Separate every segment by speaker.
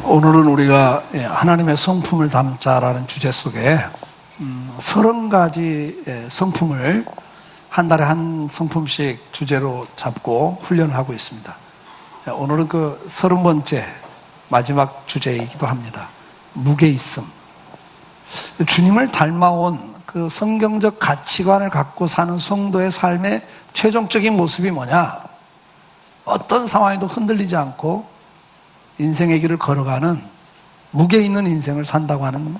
Speaker 1: 오늘은 우리가 하나님의 성품을 담자라는 주제 속에 30가지 성품을 한 달에 한 성품씩 주제로 잡고 훈련을 하고 있습니다. 오늘은 그 30번째 마지막 주제이기도 합니다. 무게있음. 주님을 닮아온 그 성경적 가치관을 갖고 사는 성도의 삶의 최종적인 모습이 뭐냐? 어떤 상황에도 흔들리지 않고 인생의 길을 걸어가는 무게 있는 인생을 산다고 하는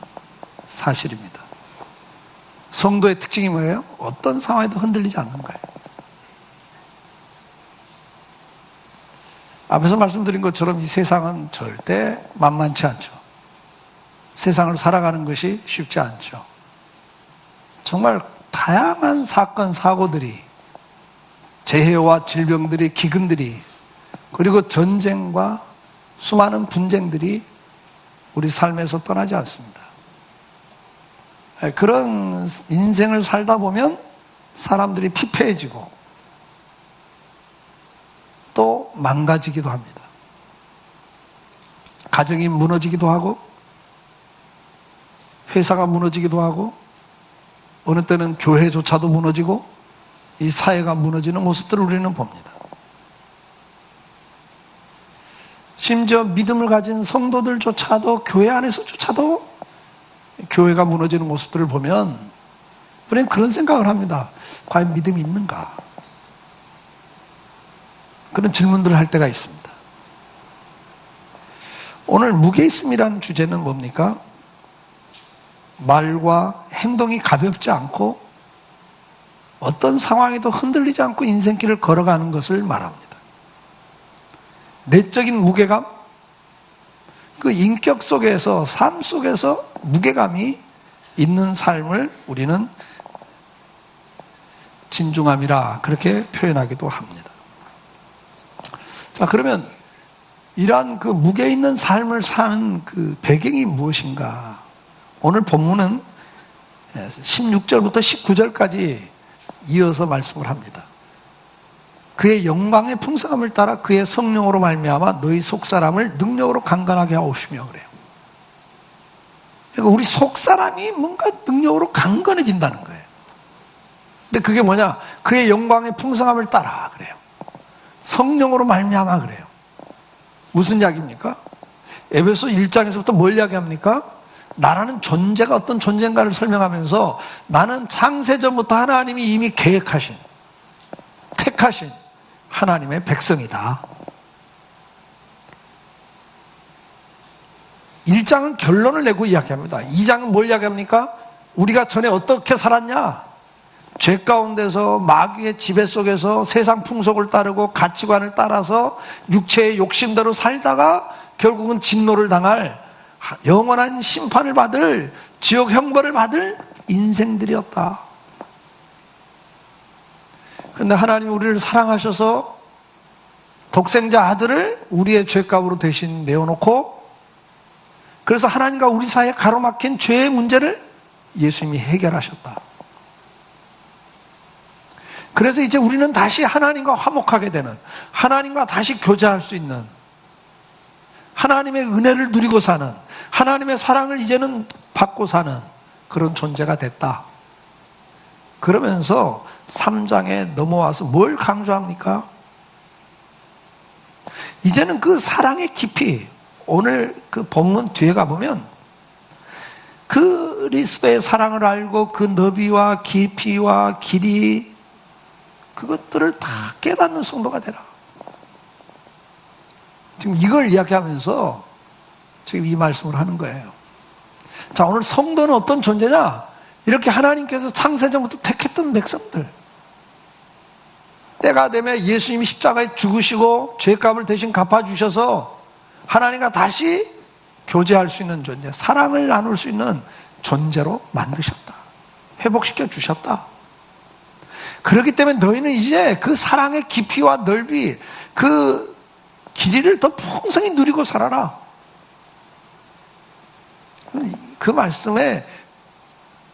Speaker 1: 사실입니다. 성도의 특징이 뭐예요? 어떤 상황에도 흔들리지 않는 거예요. 앞에서 말씀드린 것처럼 이 세상은 절대 만만치 않죠. 세상을 살아가는 것이 쉽지 않죠. 정말 다양한 사건, 사고들이, 재해와 질병들이, 기근들이, 그리고 전쟁과 수많은 분쟁들이 우리 삶에서 떠나지 않습니다. 그런 인생을 살다 보면 사람들이 피폐해지고 또 망가지기도 합니다. 가정이 무너지기도 하고 회사가 무너지기도 하고 어느 때는 교회조차도 무너지고 이 사회가 무너지는 모습들을 우리는 봅니다. 심지어 믿음을 가진 성도들조차도 교회 안에서조차도 교회가 무너지는 모습들을 보면 우리는 그런 생각을 합니다. 과연 믿음이 있는가? 그런 질문들을 할 때가 있습니다. 오늘 무게있음이라는 주제는 뭡니까? 말과 행동이 가볍지 않고 어떤 상황에도 흔들리지 않고 인생길을 걸어가는 것을 말합니다. 내적인 무게감, 그 인격 속에서, 삶 속에서 무게감이 있는 삶을 우리는 진중함이라 그렇게 표현하기도 합니다. 자, 그러면 이러한 그 무게 있는 삶을 사는 그 배경이 무엇인가? 오늘 본문은 16절부터 19절까지 이어서 말씀을 합니다. 그의 영광의 풍성함을 따라 그의 성령으로 말미암아 너희 속사람을 능력으로 강건하게 하오시며 그래요. 그러니까 우리 속사람이 뭔가 능력으로 강건해진다는 거예요. 근데 그게 뭐냐? 그의 영광의 풍성함을 따라 그래요. 성령으로 말미암아 그래요. 무슨 이야기입니까? 에베소 1장에서부터 뭘 이야기합니까? 나라는 존재가 어떤 존재인가를 설명하면서 나는 창세전부터 하나님이 이미 계획하신, 택하신 하나님의 백성이다. 1장은 결론을 내고 이야기합니다. 2장은 뭘 이야기합니까? 우리가 전에 어떻게 살았냐? 죄 가운데서 마귀의 지배 속에서 세상 풍속을 따르고 가치관을 따라서 육체의 욕심대로 살다가 결국은 진노를 당할 영원한 심판을 받을 지옥 형벌을 받을 인생들이었다. 그런데 하나님이 우리를 사랑하셔서 독생자 아들을 우리의 죄값으로 대신 내어놓고 그래서 하나님과 우리 사이에 가로막힌 죄의 문제를 예수님이 해결하셨다. 그래서 이제 우리는 다시 하나님과 화목하게 되는, 하나님과 다시 교제할 수 있는, 하나님의 은혜를 누리고 사는, 하나님의 사랑을 이제는 받고 사는 그런 존재가 됐다. 그러면서 3장에 넘어와서 뭘 강조합니까? 이제는 그 사랑의 깊이, 오늘 그 본문 뒤에 가보면 그리스도의 사랑을 알고 그 너비와 깊이와 길이 그것들을 다 깨닫는 성도가 되라. 지금 이걸 이야기하면서 지금 이 말씀을 하는 거예요. 자, 오늘 성도는 어떤 존재냐? 이렇게 하나님께서 창세전부터 택했던 백성들. 때가 되면 예수님이 십자가에 죽으시고 죄값을 대신 갚아주셔서 하나님과 다시 교제할 수 있는 존재, 사랑을 나눌 수 있는 존재로 만드셨다. 회복시켜 주셨다. 그렇기 때문에 너희는 이제 그 사랑의 깊이와 넓이, 그 길이를 더 풍성히 누리고 살아라. 그 말씀의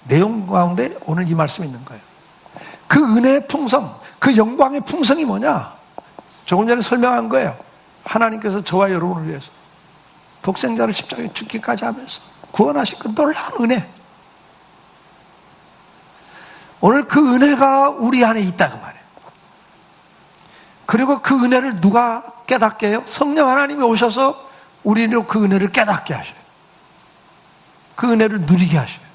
Speaker 1: 내용 가운데 오늘 이 말씀이 있는 거예요. 그 은혜의 풍성, 그 영광의 풍성이 뭐냐? 조금 전에 설명한 거예요. 하나님께서 저와 여러분을 위해서 독생자를 십자가에 죽기까지 하면서 구원하신 그 놀라운 은혜. 오늘 그 은혜가 우리 안에 있다 그 말이에요. 그리고 그 은혜를 누가 깨닫게 해요? 성령 하나님이 오셔서 우리로 그 은혜를 깨닫게 하셔요. 그 은혜를 누리게 하셔요.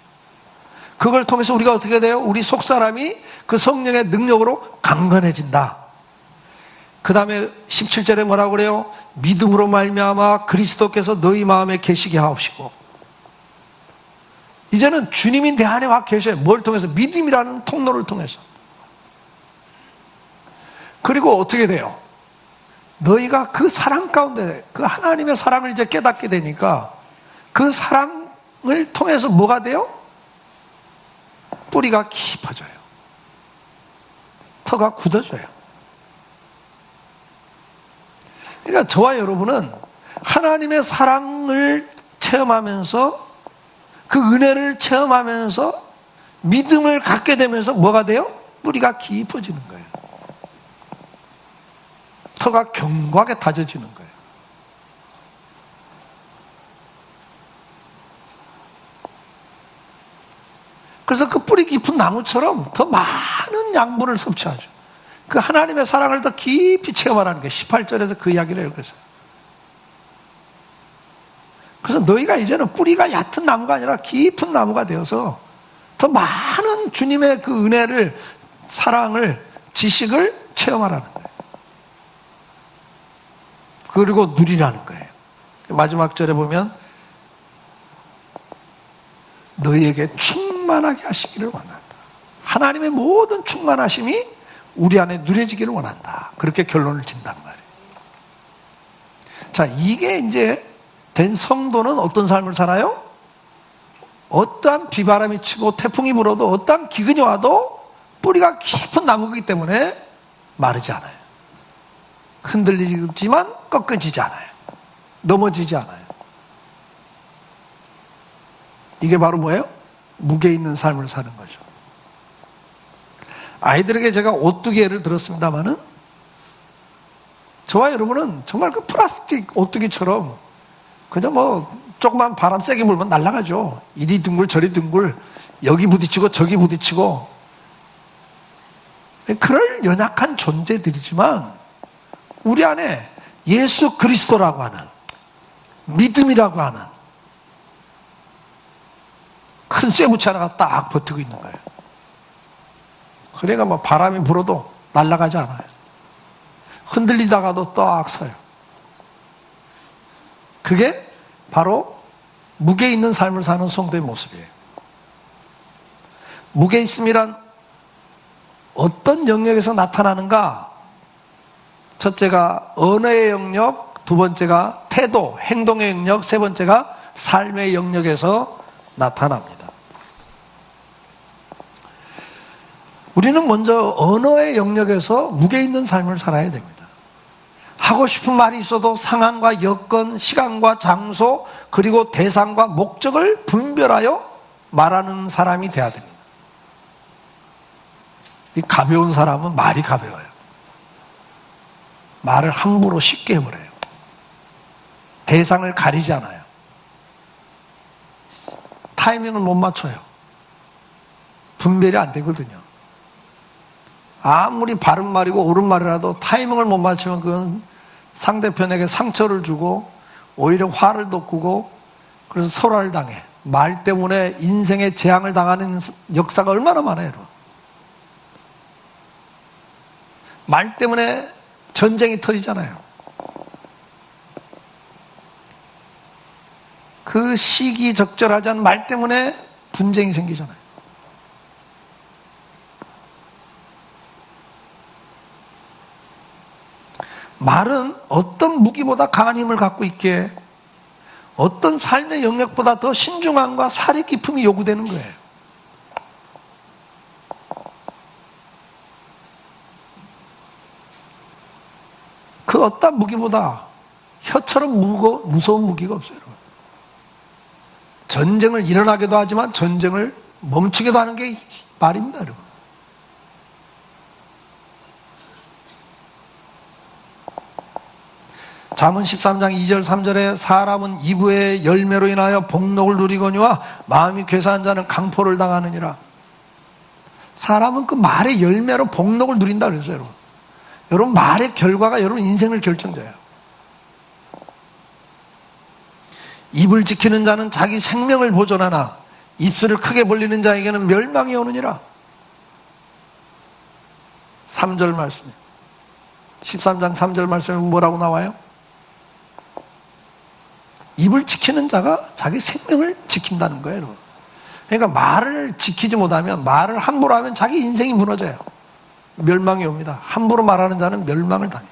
Speaker 1: 그걸 통해서 우리가 어떻게 돼요? 우리 속사람이 그 성령의 능력으로 강건해진다. 그 다음에 17절에 뭐라고 그래요? 믿음으로 말미암아 그리스도께서 너희 마음에 계시게 하옵시고. 이제는 주님이 내 안에 와 계셔요. 뭘 통해서? 믿음이라는 통로를 통해서. 그리고 어떻게 돼요? 너희가 그 사랑 가운데, 그 하나님의 사랑을 이제 깨닫게 되니까 그 사랑을 통해서 뭐가 돼요? 뿌리가 깊어져요. 터가 굳어져요. 그러니까 저와 여러분은 하나님의 사랑을 체험하면서 그 은혜를 체험하면서 믿음을 갖게 되면서 뭐가 돼요? 뿌리가 깊어지는 거예요. 터가 견고하게 다져지는 거예요. 그래서 그 뿌리 깊은 나무처럼 더 많은 양분을 섭취하죠. 그 하나님의 사랑을 더 깊이 체험하라는 게 18절에서 그 이야기를 읽었어요. 그래서 너희가 이제는 뿌리가 얕은 나무가 아니라 깊은 나무가 되어서 더 많은 주님의 그 은혜를, 사랑을, 지식을 체험하라는 거예요. 그리고 누리라는 거예요. 마지막 절에 보면 너희에게 충만하게 하시기를 원한다. 하나님의 모든 충만하심이 우리 안에 누려지기를 원한다. 그렇게 결론을 진단 말이에요. 자, 이게 이제 된 성도는 어떤 삶을 살아요? 어떠한 비바람이 치고 태풍이 불어도 어떠한 기근이 와도 뿌리가 깊은 나무이기 때문에 마르지 않아요. 흔들리지만 꺾어지지 않아요. 넘어지지 않아요. 이게 바로 뭐예요? 무게 있는 삶을 사는 거죠. 아이들에게 제가 오뚜기 예를 들었습니다마는 저와 여러분은 정말 그 플라스틱 오뚜기처럼 그냥 뭐 조그만 바람 세게 불면 날아가죠. 이리 둥글 저리 둥글 여기 부딪히고 저기 부딪히고 그럴 연약한 존재들이지만 우리 안에 예수 그리스도라고 하는 믿음이라고 하는 큰 쇠붙이 하나가 딱 버티고 있는 거예요. 그래가 뭐 바람이 불어도 날아가지 않아요. 흔들리다가도 딱 서요. 그게 바로 무게 있는 삶을 사는 성도의 모습이에요. 무게 있음이란 어떤 영역에서 나타나는가? 첫째가 언어의 영역, 두 번째가 태도, 행동의 영역, 세 번째가 삶의 영역에서 나타납니다. 우리는 먼저 언어의 영역에서 무게 있는 삶을 살아야 됩니다. 하고 싶은 말이 있어도 상황과 여건, 시간과 장소, 그리고 대상과 목적을 분별하여 말하는 사람이 돼야 됩니다. 이 가벼운 사람은 말이 가벼워요. 말을 함부로 쉽게 해버려요. 대상을 가리지 않아요. 타이밍을 못 맞춰요. 분별이 안 되거든요. 아무리 바른 말이고 옳은 말이라도 타이밍을 못 맞추면 그건 상대편에게 상처를 주고 오히려 화를 돋구고 그래서 설화를 당해. 말 때문에 인생의 재앙을 당하는 역사가 얼마나 많아요. 말 때문에 전쟁이 터지잖아요. 그 시기적절하지 않은 말 때문에 분쟁이 생기잖아요. 말은 어떤 무기보다 강한 힘을 갖고 있기에 어떤 삶의 영역보다 더 신중함과 살이 깊음이 요구되는 거예요. 그 어떤 무기보다 혀처럼 무서운 무기가 없어요. 전쟁을 일어나기도 하지만 전쟁을 멈추기도 하는 게 말입니다, 여러분. 잠언 13장 2절 3절에 사람은 이브의 열매로 인하여 복록을 누리거니와 마음이 괴사한 자는 강포를 당하느니라. 사람은 그 말의 열매로 복록을 누린다 그랬어요, 여러분. 여러분, 말의 결과가 여러분 인생을 결정져요. 입을 지키는 자는 자기 생명을 보존하나 입술을 크게 벌리는 자에게는 멸망이 오느니라. 3절 말씀, 13장 3절 말씀에 뭐라고 나와요? 입을 지키는 자가 자기 생명을 지킨다는 거예요, 여러분. 그러니까 말을 지키지 못하면, 말을 함부로 하면 자기 인생이 무너져요. 멸망이 옵니다. 함부로 말하는 자는 멸망을 당해요.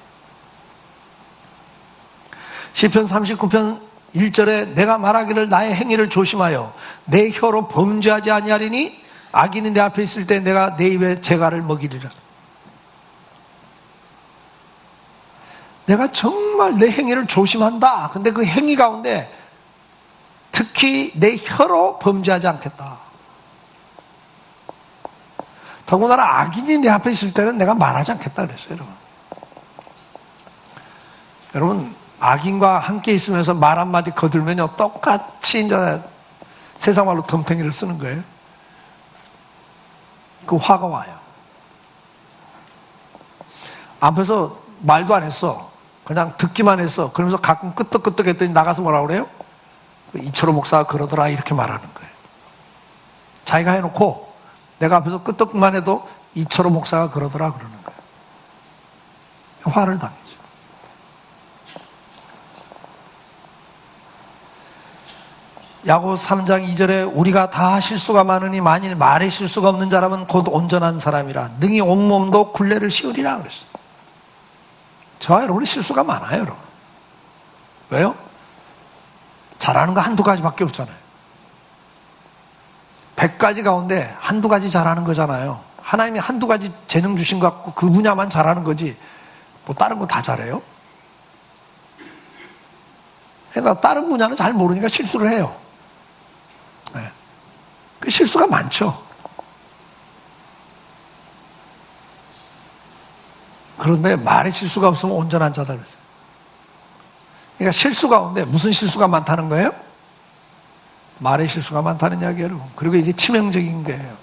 Speaker 1: 시편 39편 1절에 내가 말하기를 나의 행위를 조심하여 내 혀로 범죄하지 아니하리니 악인이 내 앞에 있을 때 내가 내 입에 재갈을 먹이리라. 내가 정말 내 행위를 조심한다. 근데 그 행위 가운데 특히 내 혀로 범죄하지 않겠다. 더군다나 악인이 내 앞에 있을 때는 내가 말하지 않겠다 그랬어요, 여러분. 여러분, 악인과 함께 있으면서 말 한마디 거들면요, 똑같이 이제 세상 말로 덤탱이를 쓰는 거예요. 그 화가 와요. 앞에서 말도 안 했어. 그냥 듣기만 했어. 그러면서 가끔 끄떡끄떡 했더니 나가서 뭐라고 그래요? 이철호 목사가 그러더라, 이렇게 말하는 거예요. 자기가 해놓고 내가 앞에서 끄떡만 해도 이철호 목사가 그러더라 그러는 거예요. 화를 당해죠. 야고보서 3장 2절에 우리가 다 실수가 많으니 만일 말에 실수가 없는 자라면 곧 온전한 사람이라 능히 온몸도 굴레를 씌우리라 그랬어요. 저와 여러분이 실수가 많아요, 여러분. 왜요? 잘하는 거 한두 가지밖에 없잖아요. 100가지 가운데 한두 가지 잘하는 거잖아요. 하나님이 한두 가지 재능 주신 것 같고 그 분야만 잘하는 거지 뭐 다른 거 다 잘해요? 그러니까 다른 분야는 잘 모르니까 실수를 해요. 네. 그 실수가 많죠. 그런데 말에 실수가 없으면 온전한 자다 그랬어요. 그러니까 실수 가운데 무슨 실수가 많다는 거예요? 말에 실수가 많다는 이야기예요, 여러분. 그리고 이게 치명적인 거예요.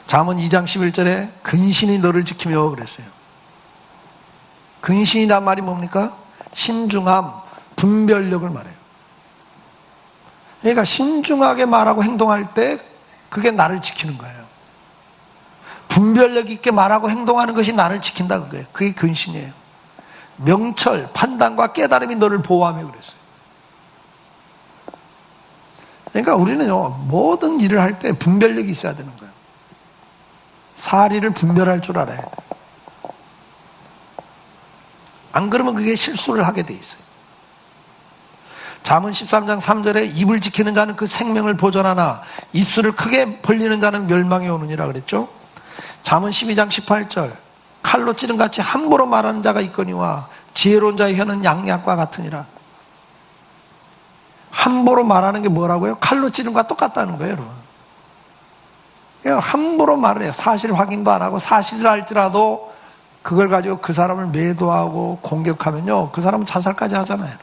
Speaker 1: 잠언 2장 11절에 근신이 너를 지키며 그랬어요. 근신이란 말이 뭡니까? 신중함, 분별력을 말해요. 그러니까 신중하게 말하고 행동할 때 그게 나를 지키는 거예요. 분별력 있게 말하고 행동하는 것이 나를 지킨다 그거예요. 그게 근신이에요. 명철, 판단과 깨달음이 너를 보호하며 그랬어요. 그러니까 우리는요, 모든 일을 할 때 분별력이 있어야 되는 거예요. 사리를 분별할 줄 알아야 돼요. 안 그러면 그게 실수를 하게 돼 있어요. 잠언 13장 3절에 입을 지키는 자는 그 생명을 보존하나 입술을 크게 벌리는 자는 멸망이 오느니라 그랬죠. 잠언 12장 18절 칼로 찌른 같이 함부로 말하는 자가 있거니와 지혜로운 자의 혀는 양약과 같으니라. 함부로 말하는 게 뭐라고요? 칼로 찌른 것과 똑같다는 거예요, 여러분. 그냥 함부로 말을 해요. 사실 확인도 안 하고 사실을 알지라도 그걸 가지고 그 사람을 매도하고 공격하면요, 그 사람은 자살까지 하잖아요.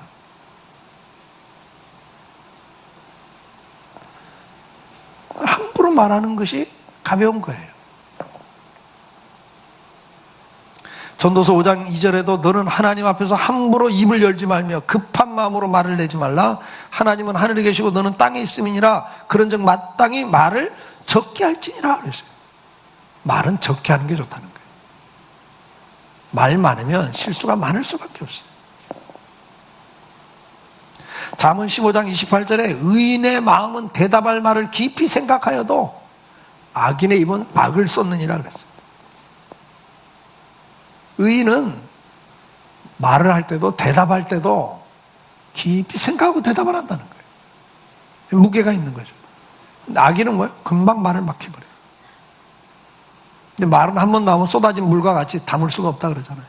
Speaker 1: 함부로 말하는 것이 가벼운 거예요. 전도서 5장 2절에도 너는 하나님 앞에서 함부로 입을 열지 말며 급한 마음으로 말을 내지 말라. 하나님은 하늘에 계시고 너는 땅에 있음이니라. 그런즉 마땅히 말을 적게 할지니라 그랬어요. 말은 적게 하는 게 좋다는 거예요. 말 많으면 실수가 많을 수밖에 없어요. 잠언 15장 28절에 의인의 마음은 대답할 말을 깊이 생각하여도 악인의 입은 악을 쏟느니라 그랬어요. 의인은 말을 할 때도 대답할 때도 깊이 생각하고 대답을 한다는 거예요. 무게가 있는 거죠. 근데 악인은 뭐예요? 금방 말을 막 해버려요. 근데 말은 한 번 나오면 쏟아진 물과 같이 담을 수가 없다 그러잖아요.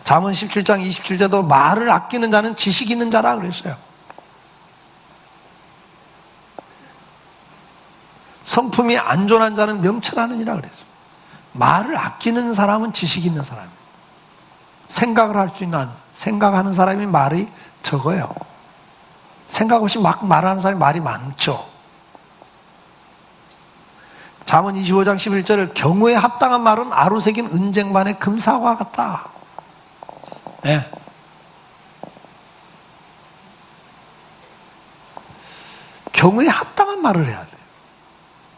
Speaker 1: 잠언 17장 27절도 말을 아끼는 자는 지식 있는 자라 그랬어요. 성품이 안전한 자는 명철하느니라 그랬어요. 말을 아끼는 사람은 지식이 있는 사람이에요. 생각을 할 수 있는, 생각하는 사람이 말이 적어요. 생각 없이 막 말하는 사람이 말이 많죠. 잠언 25장 11절에 경우에 합당한 말은 아루새긴 은쟁반의 금사와 같다. 네. 경우에 합당한 말을 해야 돼요.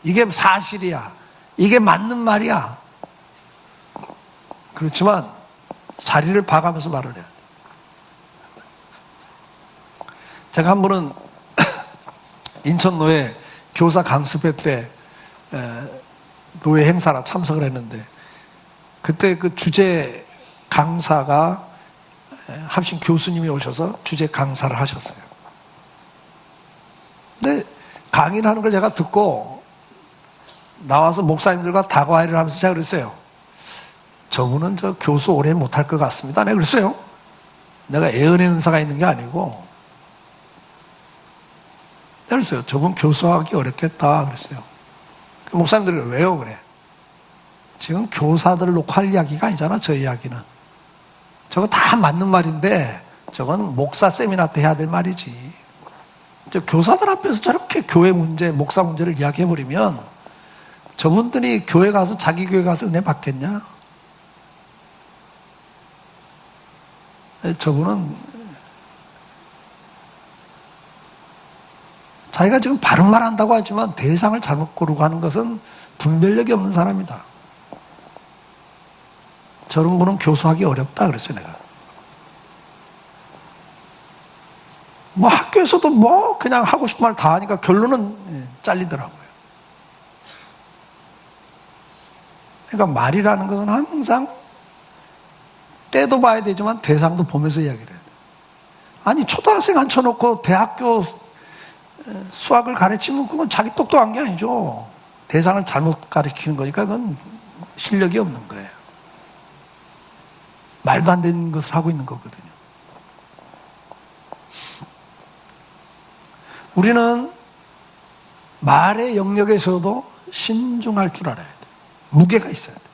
Speaker 1: 이게 사실이야. 이게 맞는 말이야. 그렇지만 자리를 봐가면서 말을 해야 돼요. 제가 한 번은 인천노회 교사 강습회 때 노예 행사라 참석을 했는데, 그때 그 주재 강사가 합신 교수님이 오셔서 주재 강사를 하셨어요. 근데 강의를 하는 걸 제가 듣고 나와서 목사님들과 다과회를 하면서 제가 그랬어요. 저분은 저 교수 오래 못할 것 같습니다. 내가 그랬어요. 내가 애은의 은사가 있는 게 아니고. 내가 그랬어요. 저분 교수하기 어렵겠다. 그랬어요. 목사님들이 왜요? 그래. 지금 교사들을 놓고 할 이야기가 아니잖아, 저 이야기는. 저거 다 맞는 말인데, 저건 목사 세미나 때 해야 될 말이지. 교사들 앞에서 저렇게 교회 문제, 목사 문제를 이야기해버리면, 저분들이 교회 가서, 자기 교회 가서 은혜 받겠냐? 저분은, 자기가 지금 바른 말 한다고 하지만 대상을 잘못 고르고 하는 것은 분별력이 없는 사람이다. 저런 분은 교수하기 어렵다 그랬죠, 내가. 뭐 학교에서도 뭐 그냥 하고 싶은 말 다 하니까 결론은 잘리더라고요. 그러니까 말이라는 것은 항상 때도 봐야 되지만 대상도 보면서 이야기를 해야 돼. 아니, 초등학생 앉혀놓고 대학교 수학을 가르치면 그건 자기 똑똑한 게 아니죠. 대상을 잘못 가르치는 거니까 그건 실력이 없는 거예요. 말도 안 되는 것을 하고 있는 거거든요. 우리는 말의 영역에서도 신중할 줄 알아야 돼요. 무게가 있어야 돼요.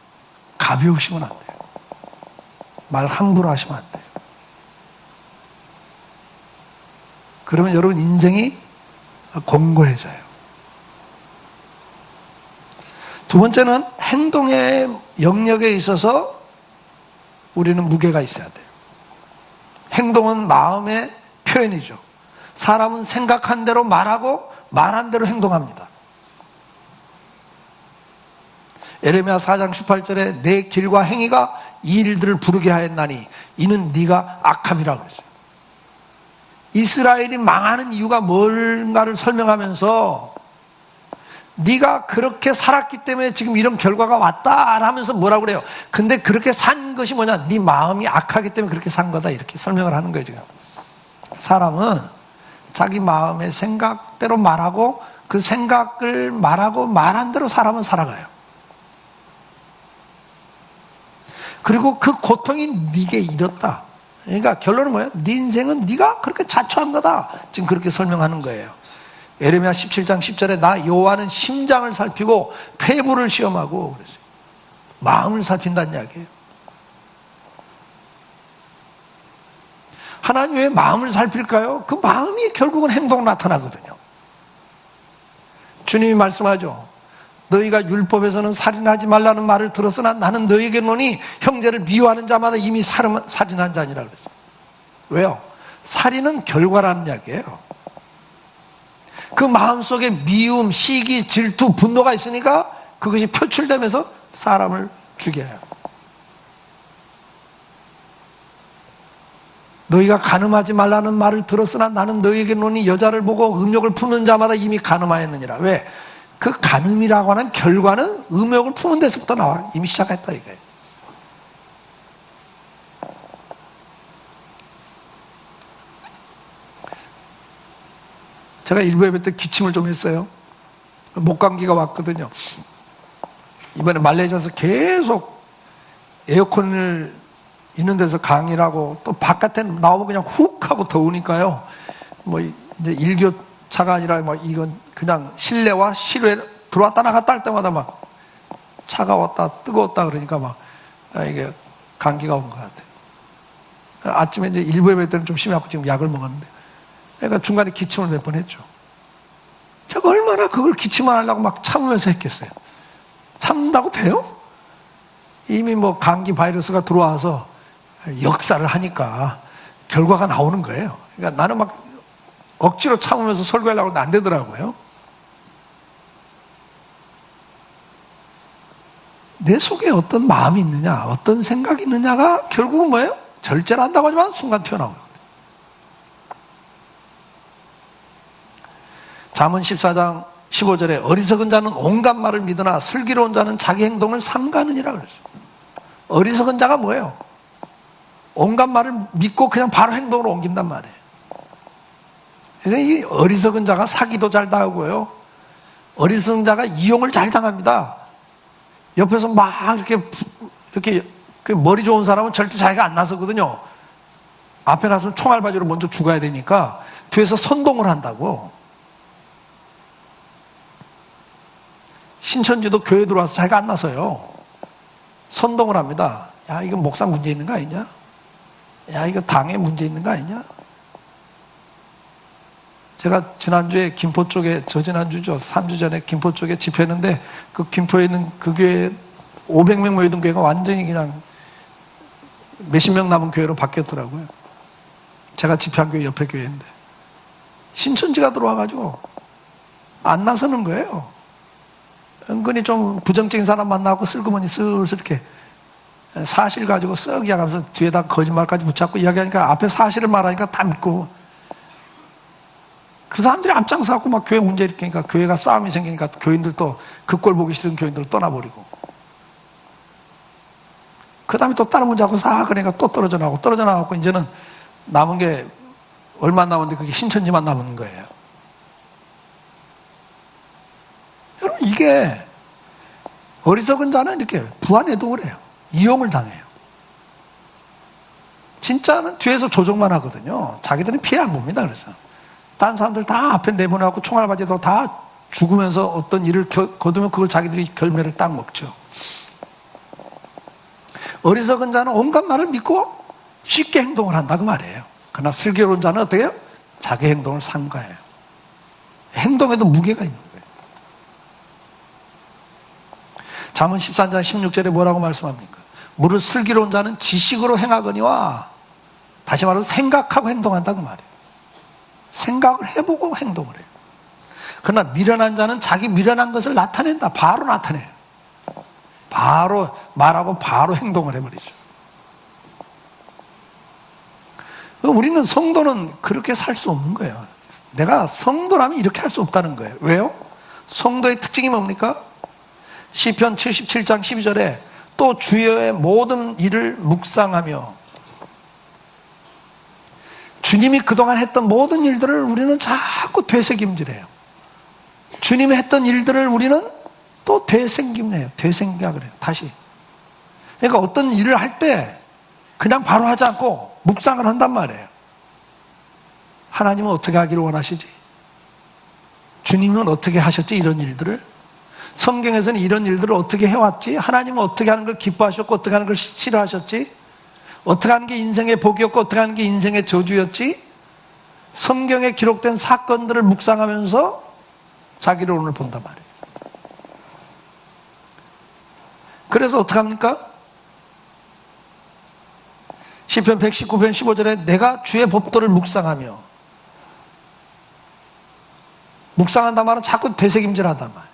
Speaker 1: 가벼우시면 안 돼요. 말 함부로 하시면 안 돼요. 그러면 여러분 인생이 공고해져요. 두 번째는 행동의 영역에 있어서 우리는 무게가 있어야 돼요. 행동은 마음의 표현이죠. 사람은 생각한 대로 말하고 말한 대로 행동합니다. 에레미야 4장 18절에 내 길과 행위가 이 일들을 부르게 하였나니 이는 네가 악함이라고 그러죠. 이스라엘이 망하는 이유가 뭔가를 설명하면서 네가 그렇게 살았기 때문에 지금 이런 결과가 왔다 하면서 뭐라고 그래요? 근데 그렇게 산 것이 뭐냐? 네 마음이 악하기 때문에 그렇게 산 거다, 이렇게 설명을 하는 거예요. 지금 사람은 자기 마음의 생각대로 말하고 그 생각을 말하고 말한 대로 사람은 살아가요. 그리고 그 고통이 네게 이렇다. 그러니까 결론은 뭐예요? 네 인생은 네가 그렇게 자초한 거다. 지금 그렇게 설명하는 거예요. 에레미야 17장 10절에 나 여호와는 심장을 살피고 폐부를 시험하고 그랬어요. 마음을 살핀다는 이야기예요. 하나님 왜 마음을 살필까요? 그 마음이 결국은 행동으로 나타나거든요. 주님이 말씀하죠. 너희가 율법에서는 살인하지 말라는 말을 들었으나 나는 너희에게 노니 형제를 미워하는 자마다 이미 살인한 자니라 그랬어요. 왜요? 살인은 결과라는 이야기예요. 그 마음속에 미움, 시기, 질투, 분노가 있으니까 그것이 표출되면서 사람을 죽여요. 너희가 간음하지 말라는 말을 들었으나 나는 너희에게 노니 여자를 보고 음욕을 품는 자마다 이미 간음하였느니라. 왜? 그 간음이라고 하는 결과는 음욕을 품은 데서부터 나와요. 이미 시작했다 이거예요. 제가 일부 예배 때 기침을 좀 했어요. 목감기가 왔거든요. 이번에 말레이시아에서 계속 에어컨을 있는 데서 강의를 하고 또 바깥에 나오면 그냥 훅 하고 더우니까요. 뭐 이제 일교차가 아니라 뭐 이건 그냥 실내와 실외 들어왔다 나갔다 할 때마다 막 차가웠다 뜨거웠다 그러니까 막 이게 감기가 온 것 같아요. 아침에 이제 일부 예배 때는 좀 심해갖고 지금 약을 먹었는데, 그러니까 중간에 기침을 몇 번 했죠. 제가 얼마나 그걸 기침을 하려고 막 참으면서 했겠어요. 참는다고 돼요? 이미 뭐 감기 바이러스가 들어와서 역사를 하니까 결과가 나오는 거예요. 그러니까 나는 막 억지로 참으면서 설교하려고 하는데 안 되더라고요. 내 속에 어떤 마음이 있느냐, 어떤 생각이 있느냐가 결국은 뭐예요? 절제를 한다고 하지만 순간 튀어나오거든요. 잠언 14장 15절에 어리석은 자는 온갖 말을 믿으나 슬기로운 자는 자기 행동을 삼가느니라 그랬어요. 어리석은 자가 뭐예요? 온갖 말을 믿고 그냥 바로 행동으로 옮긴단 말이에요. 이 어리석은 자가 사기도 잘 당하고요. 어리석은 자가 이용을 잘 당합니다. 옆에서 막 이렇게 머리 좋은 사람은 절대 자기가 안 나서거든요. 앞에 나서면 총알바지로 먼저 죽어야 되니까 뒤에서 선동을 한다고. 신천지도 교회 들어와서 자기가 안 나서요. 선동을 합니다. 야, 이거 목사 문제 있는 거 아니냐? 야, 이거 당에 문제 있는 거 아니냐? 제가 지난주에 김포 쪽에, 저지난주죠. 3주 전에 김포 쪽에 집회했는데, 그 김포에 있는 그 교회 500명 모이던 교회가 완전히 그냥 몇십 명 남은 교회로 바뀌었더라고요. 제가 집회한 교회 옆에 교회인데. 신천지가 들어와가지고 안 나서는 거예요. 은근히 좀 부정적인 사람 만나고 슬그머니 슬슬 이렇게 사실 가지고 쓱 이야기하면서 뒤에다 거짓말까지 붙잡고 이야기하니까 앞에 사실을 말하니까 다 믿고, 그 사람들이 앞장서 갖고 막 교회 문제 일으키니까 교회가 싸움이 생기니까 교인들도 그 꼴 보기 싫은 교인들을 떠나버리고, 그 다음에 또 다른 문제 하고 싹 그러니까 또 떨어져 나가고 이제는 남은 게 얼마 남았는데 그게 신천지만 남은 거예요. 여러분, 이게 어리석은 자는 이렇게 부안해도 그래요. 이용을 당해요. 진짜는 뒤에서 조정만 하거든요. 자기들은 피해 안 봅니다. 그래서 다른 사람들 다 앞에 내보내고 총알바지도 다 죽으면서 어떤 일을 거두면 그걸 자기들이 결매를 딱 먹죠. 어리석은 자는 온갖 말을 믿고 쉽게 행동을 한다 그 말이에요. 그러나 슬기로운 자는 어떻게 해요? 자기 행동을 삼가해요. 행동에도 무게가 있는 거예요. 잠언 13장 16절에 뭐라고 말씀합니까? 무릇 슬기로운 자는 지식으로 행하거니와, 다시 말하면 생각하고 행동한다 그 말이에요. 생각을 해보고 행동을 해요. 그러나 미련한 자는 자기 미련한 것을 나타낸다. 바로 나타내요. 바로 말하고 바로 행동을 해버리죠. 우리는 성도는 그렇게 살 수 없는 거예요. 내가 성도라면 이렇게 할 수 없다는 거예요. 왜요? 성도의 특징이 뭡니까? 시편 77장 12절에 또 주의 모든 일을 묵상하며, 주님이 그동안 했던 모든 일들을 우리는 자꾸 되새김질해요. 주님이 했던 일들을 우리는 또 되새김해요. 되생각을 해요. 다시. 그러니까 어떤 일을 할 때 그냥 바로 하지 않고 묵상을 한단 말이에요. 하나님은 어떻게 하기를 원하시지? 주님은 어떻게 하셨지? 이런 일들을. 성경에서는 이런 일들을 어떻게 해왔지? 하나님은 어떻게 하는 걸 기뻐하셨고 어떻게 하는 걸 싫어하셨지? 어떻게 하는 게 인생의 복이었고 어떻게 하는 게 인생의 저주였지? 성경에 기록된 사건들을 묵상하면서 자기를 오늘 본단 말이에요. 그래서 어떻게 합니까? 시편 119편 15절에 내가 주의 법도를 묵상하며, 묵상한단 말은 자꾸 되새김질한단 말이에요.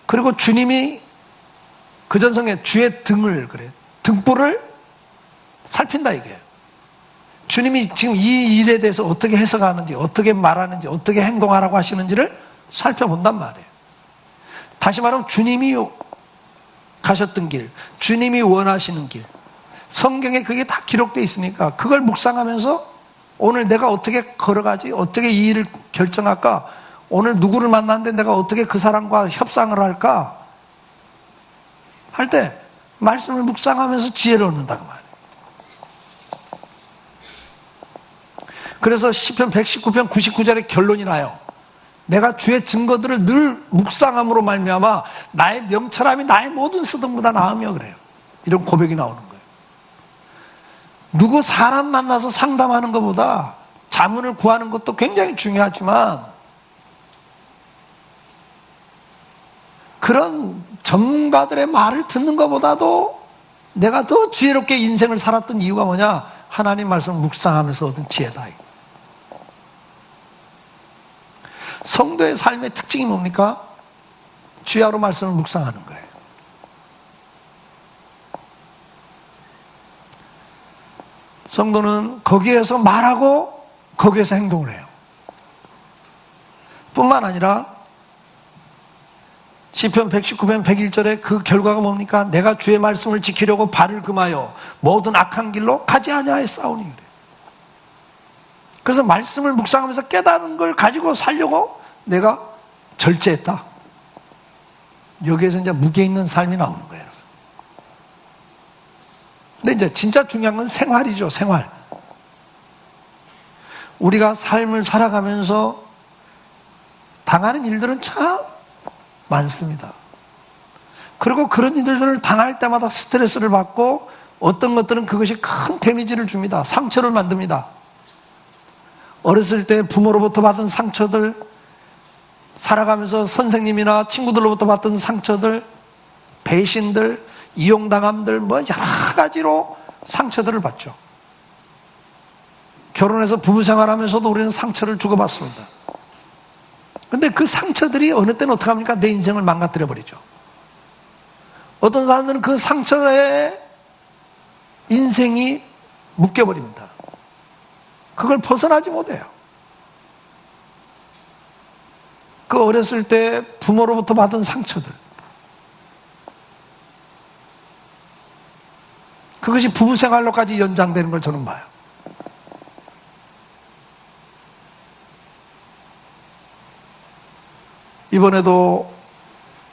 Speaker 1: 그리고 주님이 그 전성에 주의 등을, 그래, 등불을 살핀다 이게요. 주님이 지금 이 일에 대해서 어떻게 해석하는지, 어떻게 말하는지, 어떻게 행동하라고 하시는지를 살펴본단 말이에요. 다시 말하면 주님이 가셨던 길, 주님이 원하시는 길, 성경에 그게 다 기록되어 있으니까 그걸 묵상하면서 오늘 내가 어떻게 걸어가지, 어떻게 이 일을 결정할까, 오늘 누구를 만났는데 내가 어떻게 그 사람과 협상을 할까 할 때 말씀을 묵상하면서 지혜를 얻는다고 말이에요. 그래서 시편 119편 99절에 결론이 나요. 내가 주의 증거들을 늘 묵상함으로 말미암아 나의 명철함이 나의 모든 수동보다 나으며 그래요. 이런 고백이 나오는 거예요. 누구 사람 만나서 상담하는 것보다 자문을 구하는 것도 굉장히 중요하지만 그런 전문가들의 말을 듣는 것보다도 내가 더 지혜롭게 인생을 살았던 이유가 뭐냐? 하나님 말씀을 묵상하면서 얻은 지혜다. 성도의 삶의 특징이 뭡니까? 주야로 말씀을 묵상하는 거예요. 성도는 거기에서 말하고 거기에서 행동을 해요. 뿐만 아니라 시편 119편 101절에 그 결과가 뭡니까? 내가 주의 말씀을 지키려고 발을 금하여 모든 악한 길로 가지 아니하였사오니 그래요. 그래서 말씀을 묵상하면서 깨달은 걸 가지고 살려고 내가 절제했다. 여기에서 이제 무게 있는 삶이 나오는 거예요. 근데 이제 진짜 중요한 건 생활이죠, 생활. 우리가 삶을 살아가면서 당하는 일들은 참 많습니다. 그리고 그런 일들을 당할 때마다 스트레스를 받고 어떤 것들은 그것이 큰 데미지를 줍니다. 상처를 만듭니다. 어렸을 때 부모로부터 받은 상처들, 살아가면서 선생님이나 친구들로부터 받은 상처들, 배신들, 이용당함들, 뭐 여러 가지로 상처들을 받죠. 결혼해서 부부 생활하면서도 우리는 상처를 주고받습니다. 근데 그 상처들이 어느 때는 어떻게 합니까? 내 인생을 망가뜨려 버리죠. 어떤 사람들은 그 상처에 인생이 묶여버립니다. 그걸 벗어나지 못해요. 그 어렸을 때 부모로부터 받은 상처들, 그것이 부부 생활로까지 연장되는 걸 저는 봐요. 이번에도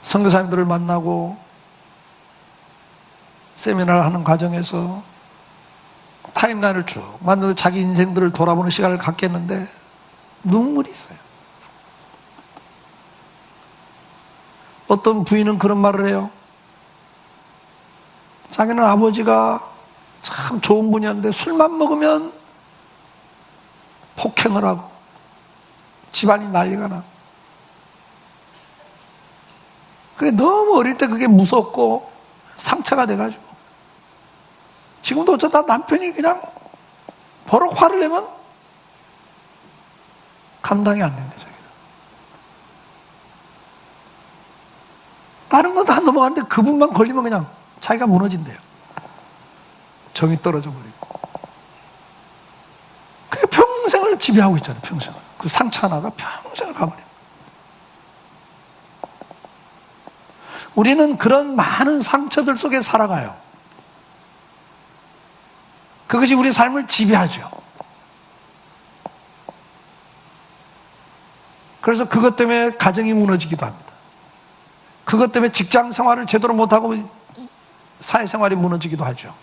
Speaker 1: 선교사님들을 만나고 세미나를 하는 과정에서 타임라인을 쭉 만들어 자기 인생들을 돌아보는 시간을 갖겠는데 눈물이 있어요. 어떤 부인은 그런 말을 해요. 자기는 아버지가 참 좋은 분이었는데 술만 먹으면 폭행을 하고 집안이 난리가 나. 그게 너무 어릴 때 그게 무섭고 상처가 돼가지고 지금도 어쩌다 남편이 그냥 버럭 화를 내면 감당이 안 된대. 자기가. 다른 건 다 넘어가는데 그분만 걸리면 그냥 자기가 무너진대요. 정이 떨어져 버리고. 그게 평생을 지배하고 있잖아요. 평생을. 그 상처 하나가 평생을 가버려요. 우리는 그런 많은 상처들 속에 살아가요. 그것이 우리 삶을 지배하죠. 그래서 그것 때문에 가정이 무너지기도 합니다. 그것 때문에 직장 생활을 제대로 못하고 사회생활이 무너지기도 하죠.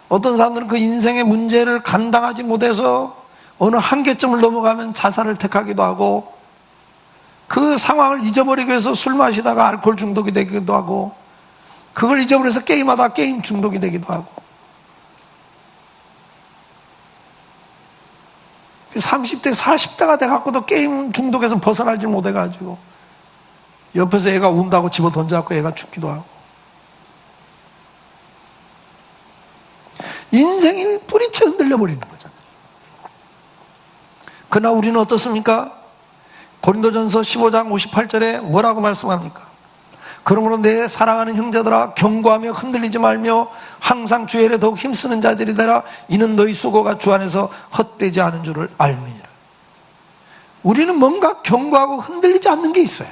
Speaker 1: 어떤 사람들은 그 인생의 문제를 감당하지 못해서 어느 한계점을 넘어가면 자살을 택하기도 하고 그 상황을 잊어버리기 위해서 술 마시다가 알코올 중독이 되기도 하고 그걸 잊어버려서 게임하다가 게임 중독이 되기도 하고 30대, 40대가 돼갖고도 게임 중독에서 벗어나지 못해가지고 옆에서 애가 운다고 집어 던져갖고 애가 죽기도 하고 인생이 뿌리채 흔들려 버리는 거잖아요. 그러나 우리는 어떻습니까? 고린도전서 15장 58절에 뭐라고 말씀합니까? 그러므로 내 사랑하는 형제들아 경고하며 흔들리지 말며 항상 주의 일에 더욱 힘쓰는 자들이 되라. 이는 너희 수고가 주 안에서 헛되지 않은 줄을 알미니라. 우리는 뭔가 경고하고 흔들리지 않는 게 있어요.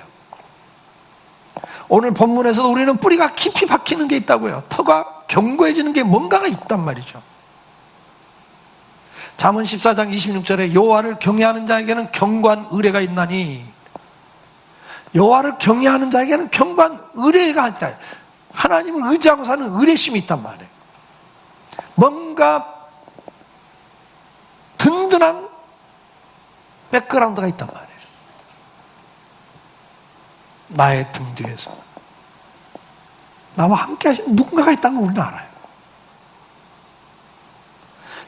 Speaker 1: 오늘 본문에서도 우리는 뿌리가 깊이 박히는 게 있다고요. 터가 견고해지는 게 뭔가가 있단 말이죠. 잠언 14장 26절에 여호와를 경외하는 자에게는 견고한 의뢰가 있나니 여호와를 경외하는 자에게는 견고한 의뢰가 있다. 하나님을 의지하고 사는 의뢰심이 있단 말이에요. 뭔가 든든한 백그라운드가 있단 말이에요. 나의 등 뒤에서 나와 함께 하신 누군가가 있다는 걸 우리는 알아요.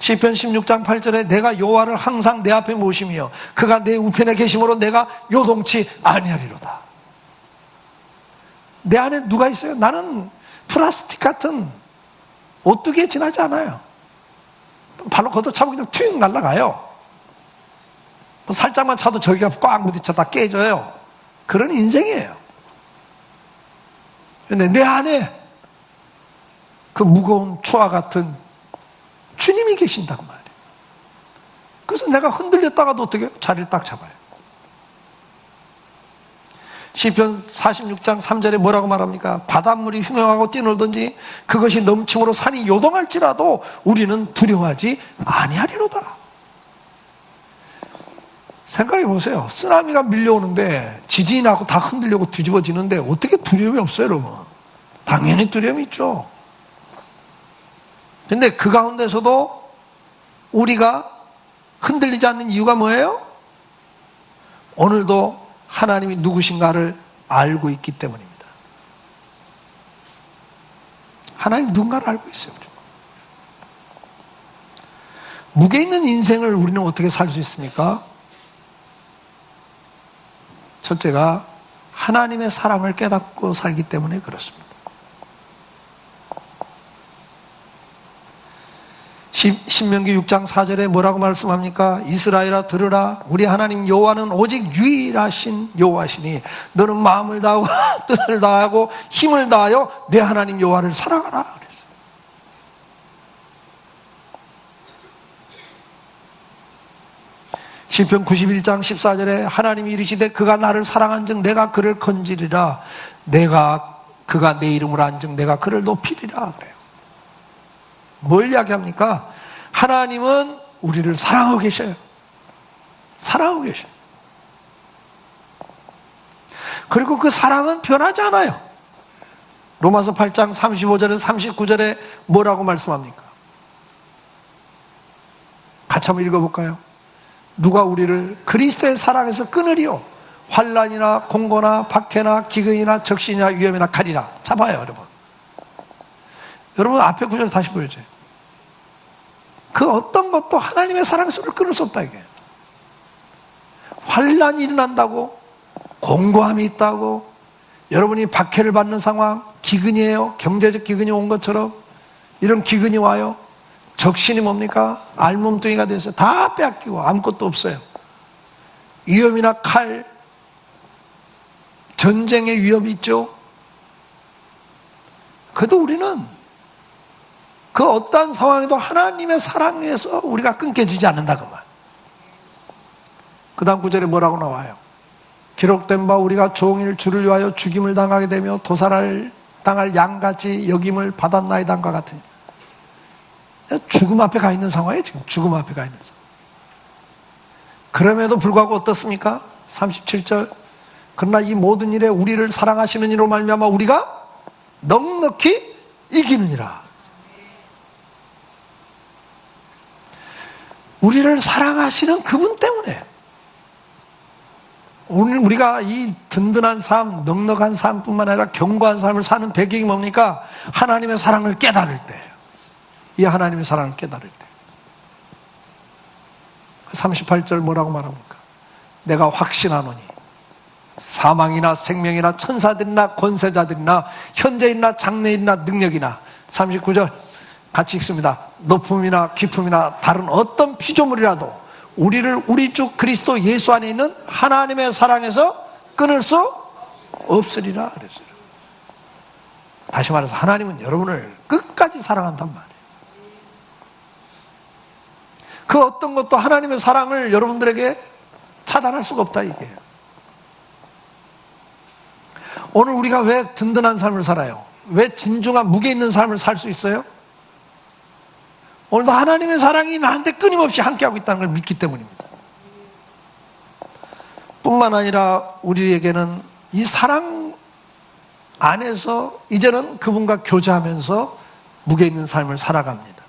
Speaker 1: 시편 16장 8절에 내가 여호와를 항상 내 앞에 모시며 그가 내 우편에 계심으로 내가 요동치 아니하리로다. 내 안에 누가 있어요? 나는 플라스틱 같은 오뚜기에 지나지 않아요. 발로 걷어차고 그냥 튀 날아가요. 살짝만 차도 저기가 꽉 부딪혀다 깨져요. 그런 인생이에요. 근데 내 안에 그 무거운 추와 같은 주님이 계신다고 말이에요. 그래서 내가 흔들렸다가도 어떻게 해요? 자리를 딱 잡아요. 시편 46장 3절에 뭐라고 말합니까? 바닷물이 흉흉하고 뛰놀든지 그것이 넘침으로 산이 요동할지라도 우리는 두려워하지 아니하리로다. 생각해 보세요. 쓰나미가 밀려오는데 지진이 나고 다 흔들려고 뒤집어지는데 어떻게 두려움이 없어요, 여러분? 당연히 두려움이 있죠. 근데 그 가운데서도 우리가 흔들리지 않는 이유가 뭐예요? 오늘도 하나님이 누구신가를 알고 있기 때문입니다. 하나님 누군가를 알고 있어요. 무게 있는 인생을 우리는 어떻게 살 수 있습니까? 첫째가 하나님의 사랑을 깨닫고 살기 때문에 그렇습니다. 신명기 6장 4절에 뭐라고 말씀합니까? 이스라엘아 들으라. 우리 하나님 여호와는 오직 유일하신 여호와시니 너는 마음을 다하고 뜻을 다하고 힘을 다하여 내 하나님 여호와를 사랑하라. 그랬어요. 시편 91장 14절에 하나님이 이르시되 그가 나를 사랑한즉 내가 그를 건지리라. 그가 내 이름을 안즉 내가 그를 높이리라. 그래요. 뭘 이야기합니까? 하나님은 우리를 사랑하고 계셔요. 사랑하고 계셔요. 그리고 그 사랑은 변하지 않아요. 로마서 8장 35절에서 39절에 뭐라고 말씀합니까? 같이 한번 읽어볼까요? 누가 우리를 그리스도의 사랑에서 끊으리요? 환난이나 공고나 박해나 기근이나 적신이나 위험이나 칼이나. 잡아요, 여러분. 여러분 앞에 구절 다시 보여줘요. 그 어떤 것도 하나님의 사랑에서 우리를 끊을 수 없다 이게. 환난이 일어난다고, 공고함이 있다고, 여러분이 박해를 받는 상황, 기근이에요. 경제적 기근이 온 것처럼 이런 기근이 와요. 적신이 뭡니까? 알몸뚱이가 돼서 다 빼앗기고 아무것도 없어요. 위험이나 칼, 전쟁의 위협이 있죠. 그래도 우리는 그 어떠한 상황에도 하나님의 사랑에서 우리가 끊겨지지 않는다 그 말. 그 다음 구절에 뭐라고 나와요? 기록된 바 우리가 종일 주를 위하여 죽임을 당하게 되며 도살을 당할 양같이 여김을 받았나이다과 같으니. 죽음 앞에 가 있는 상황이에요. 지금 죽음 앞에 가 있는 상황. 그럼에도 불구하고 어떻습니까? 37절 그러나 이 모든 일에 우리를 사랑하시는 이로 말미암아 우리가 넉넉히 이기느니라. 우리를 사랑하시는 그분 때문에 오늘 우리가 이 든든한 삶, 넉넉한 삶뿐만 아니라 견고한 삶을 사는 배경이 뭡니까? 하나님의 사랑을 깨달을 때, 이 하나님의 사랑을 깨달을 때. 38절 뭐라고 말합니까? 내가 확신하노니 사망이나 생명이나 천사들이나 권세자들이나 현재이나 장래이나 능력이나. 39절 같이 읽습니다. 높음이나 깊음이나 다른 어떤 피조물이라도 우리를 우리 주 그리스도 예수 안에 있는 하나님의 사랑에서 끊을 수 없으리라 그랬어요. 다시 말해서 하나님은 여러분을 끝까지 사랑한단 말이에요. 그 어떤 것도 하나님의 사랑을 여러분들에게 차단할 수가 없다 이게. 오늘 우리가 왜 든든한 삶을 살아요? 왜 진중한 무게 있는 삶을 살 수 있어요? 오늘도 하나님의 사랑이 나한테 끊임없이 함께하고 있다는 걸 믿기 때문입니다. 뿐만 아니라 우리에게는 이 사랑 안에서 이제는 그분과 교제하면서 무게 있는 삶을 살아갑니다.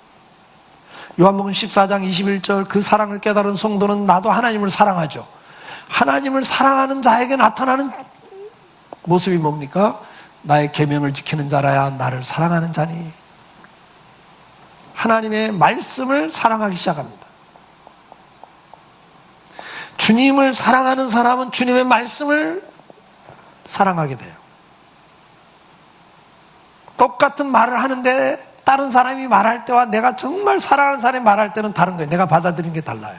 Speaker 1: 요한복음 14장 21절 그 사랑을 깨달은 성도는 나도 하나님을 사랑하죠. 하나님을 사랑하는 자에게 나타나는 모습이 뭡니까? 나의 계명을 지키는 자라야 나를 사랑하는 자니. 하나님의 말씀을 사랑하기 시작합니다. 주님을 사랑하는 사람은 주님의 말씀을 사랑하게 돼요. 똑같은 말을 하는데 다른 사람이 말할 때와 내가 정말 사랑하는 사람이 말할 때는 다른 거예요. 내가 받아들이는 게 달라요.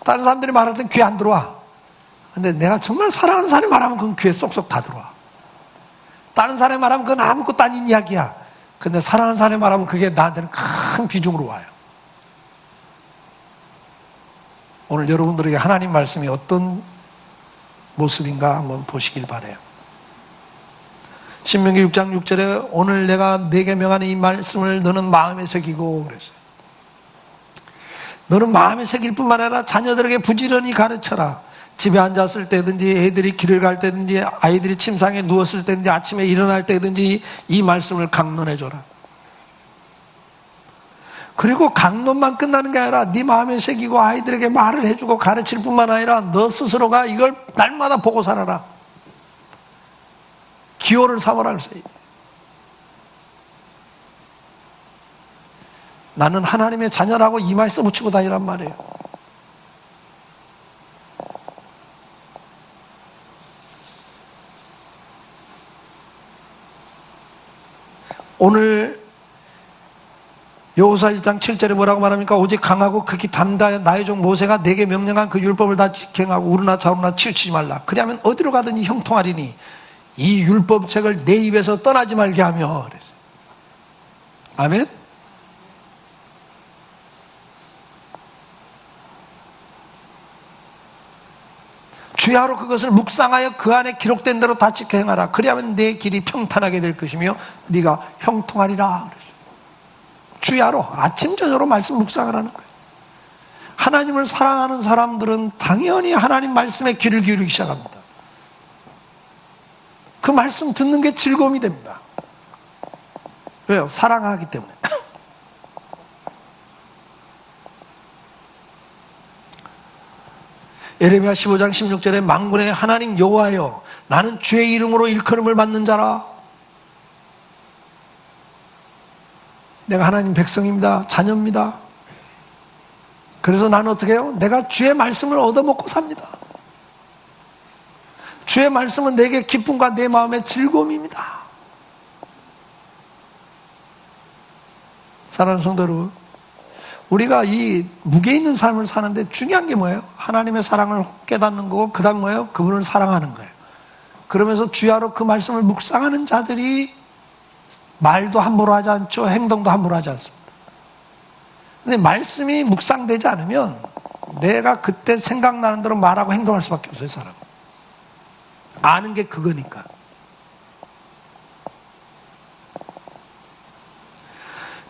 Speaker 1: 다른 사람들이 말할 땐 귀에 안 들어와. 근데 내가 정말 사랑하는 사람이 말하면 그건 귀에 쏙쏙 다 들어와. 다른 사람이 말하면 그건 아무것도 아닌 이야기야. 근데 사랑하는 사람이 말하면 그게 나한테는 큰 비중으로 와요. 오늘 여러분들에게 하나님 말씀이 어떤 모습인가 한번 보시길 바라요. 신명기 6장 6절에 오늘 내가 네게 명하는 이 말씀을 너는 마음에 새기고 그랬어요. 너는 마음에 새길 뿐만 아니라 자녀들에게 부지런히 가르쳐라. 집에 앉았을 때든지 애들이 길을 갈 때든지 아이들이 침상에 누웠을 때든지 아침에 일어날 때든지 이 말씀을 강론해줘라. 그리고 강론만 끝나는 게 아니라 네 마음에 새기고 아이들에게 말을 해주고 가르칠 뿐만 아니라 너 스스로가 이걸 날마다 보고 살아라. 기호를 삼아라 그랬어요. 나는 하나님의 자녀라고 이마에 써붙이고 다니란 말이에요. 오늘 여호수아 1장 7절에 뭐라고 말합니까? 오직 강하고 극히 담대한 나의 종 모세가 내게 명령한 그 율법을 다 지켜하고 우르나 좌우나 치우치지 말라. 그리하면 어디로 가든지 형통하리니 이 율법책을 내 입에서 떠나지 말게 하며 그랬어요. 아멘? 주야로 그것을 묵상하여 그 안에 기록된 대로 다 지켜 행하라. 그리하면 내 길이 평탄하게 될 것이며 네가 형통하리라. 주야로 아침 저녁으로 말씀 묵상을 하는 거예요. 하나님을 사랑하는 사람들은 당연히 하나님 말씀에 귀를 기울이기 시작합니다. 그 말씀 듣는 게 즐거움이 됩니다. 왜요? 사랑하기 때문에. 예레미야 15장 16절에 만군의 하나님 여호와여 나는 주의 이름으로 일컬음을 받는 자라. 내가 하나님 백성입니다. 자녀입니다. 그래서 나는 어떻게 해요? 내가 주의 말씀을 얻어먹고 삽니다. 주의 말씀은 내게 기쁨과 내 마음의 즐거움입니다. 사랑하는 성도 여러분, 우리가 이 무게 있는 삶을 사는데 중요한 게 뭐예요? 하나님의 사랑을 깨닫는 거고 그 다음 뭐예요? 그분을 사랑하는 거예요. 그러면서 주야로 그 말씀을 묵상하는 자들이 말도 함부로 하지 않죠. 행동도 함부로 하지 않습니다. 근데 말씀이 묵상되지 않으면 내가 그때 생각나는 대로 말하고 행동할 수밖에 없어요. 사람은. 아는 게 그거니까.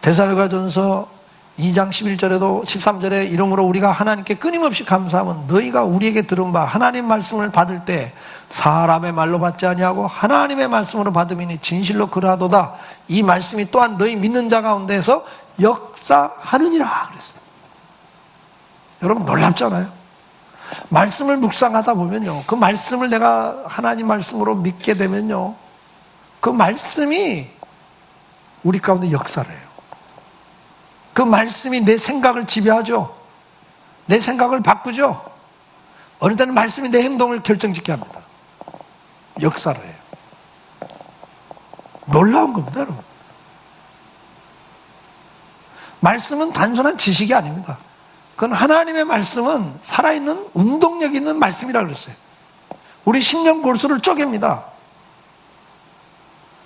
Speaker 1: 데살로니가전서 2장 11절에도 13절에 이러므로 우리가 하나님께 끊임없이 감사하면 너희가 우리에게 들은 바 하나님 말씀을 받을 때 사람의 말로 받지 아니하고 하나님의 말씀으로 받음이니 진실로 그러하도다. 이 말씀이 또한 너희 믿는 자 가운데에서 역사하느니라 그랬어요. 여러분 놀랍잖아요. 말씀을 묵상하다 보면요, 그 말씀을 내가 하나님 말씀으로 믿게 되면요, 그 말씀이 우리 가운데 역사를 해요. 그 말씀이 내 생각을 지배하죠. 내 생각을 바꾸죠. 어느 때는 말씀이 내 행동을 결정짓게 합니다. 역사를 해요. 놀라운 겁니다, 여러분. 말씀은 단순한 지식이 아닙니다. 그건 하나님의 말씀은 살아있는 운동력 있는 말씀이라고 그랬어요. 우리 심령 골수를 쪼갭니다.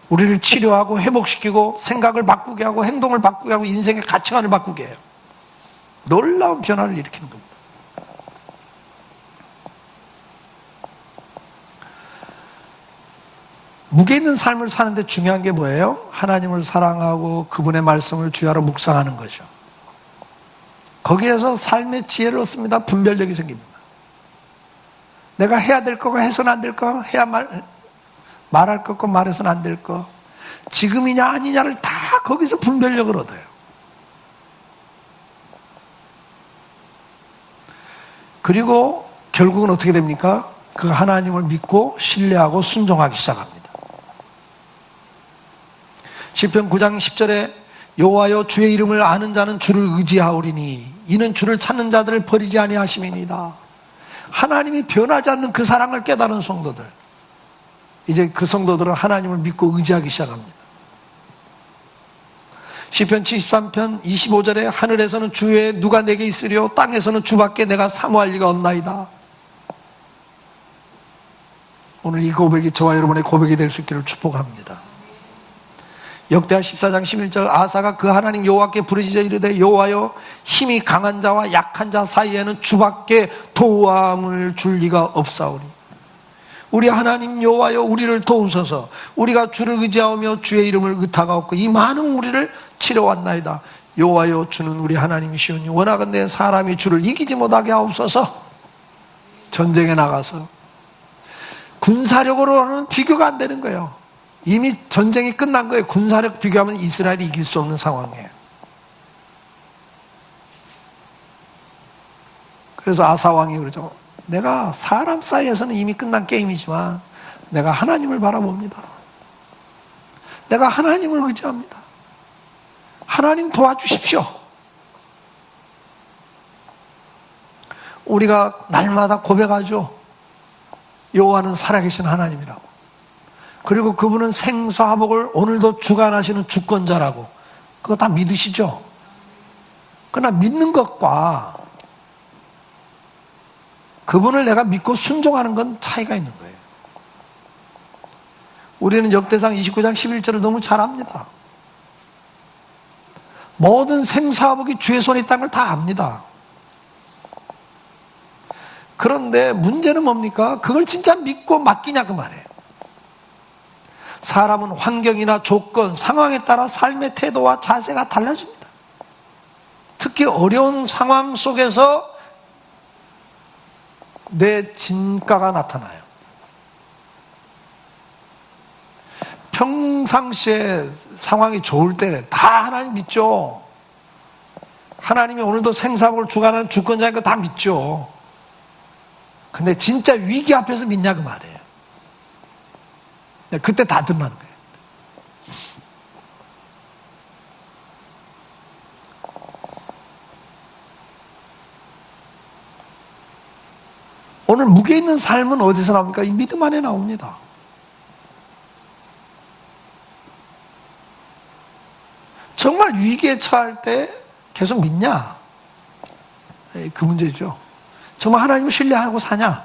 Speaker 1: 우리를 치료하고 회복시키고 생각을 바꾸게 하고 행동을 바꾸게 하고 인생의 가치관을 바꾸게 해요. 놀라운 변화를 일으키는 겁니다. 무게 있는 삶을 사는데 중요한 게 뭐예요? 하나님을 사랑하고 그분의 말씀을 주야로 묵상하는 거죠. 거기에서 삶의 지혜를 얻습니다. 분별력이 생깁니다. 내가 해야 될 거고 해서는 안 될 거, 말할 거고 말해서는 안 될 거, 지금이냐 아니냐를 다 거기서 분별력을 얻어요. 그리고 결국은 어떻게 됩니까? 그 하나님을 믿고 신뢰하고 순종하기 시작합니다. 시편 9장 10절에 여호와여 주의 이름을 아는 자는 주를 의지하오리니 이는 주를 찾는 자들을 버리지 아니하심이니이다. 하나님이 변하지 않는 그 사랑을 깨달은 성도들, 이제 그 성도들은 하나님을 믿고 의지하기 시작합니다. 시편 73편 25절에 하늘에서는 주 외에 누가 내게 있으리요 땅에서는 주밖에 내가 사모할 리가 없나이다. 오늘 이 고백이 저와 여러분의 고백이 될 수 있기를 축복합니다. 역대하 14장 11절 아사가 그 하나님 여호와께 부르짖어 이르되 여호와여 힘이 강한 자와 약한 자 사이에는 주밖에 도움을 줄 리가 없사오니 우리 하나님 여호와여 우리를 도우소서. 우리가 주를 의지하며 주의 이름을 의탁하옵고 이 많은 무리를 치러왔나이다. 여호와여 주는 우리 하나님이시오니 원하건대 사람이 주를 이기지 못하게 하옵소서. 전쟁에 나가서 군사력으로는 비교가 안 되는 거예요. 이미 전쟁이 끝난 거예요. 군사력 비교하면 이스라엘이 이길 수 없는 상황이에요. 그래서 아사 왕이 그러죠. 내가 사람 사이에서는 이미 끝난 게임이지만 내가 하나님을 바라봅니다. 내가 하나님을 의지합니다. 하나님 도와주십시오. 우리가 날마다 고백하죠. 여호와는 살아계신 하나님이라고. 그리고 그분은 생사화복을 오늘도 주관하시는 주권자라고. 그거 다 믿으시죠? 그러나 믿는 것과 그분을 내가 믿고 순종하는 건 차이가 있는 거예요. 우리는 역대상 29장 11절을 너무 잘 압니다. 모든 생사화복이 주의 손에 있다는 걸 다 압니다. 그런데 문제는 뭡니까? 그걸 진짜 믿고 맡기냐 그 말이에요. 사람은 환경이나 조건, 상황에 따라 삶의 태도와 자세가 달라집니다. 특히 어려운 상황 속에서 내 진가가 나타나요. 평상시에 상황이 좋을 때는 다 하나님 믿죠. 하나님이 오늘도 생사복을 주관하는 주권자인 거 다 믿죠. 근데 진짜 위기 앞에서 믿냐 그 말이에요. 그때 다 드러나는 거예요. 오늘 무게 있는 삶은 어디서 나옵니까? 이 믿음 안에 나옵니다. 정말 위기에 처할 때 계속 믿냐? 그 문제죠. 정말 하나님을 신뢰하고 사냐?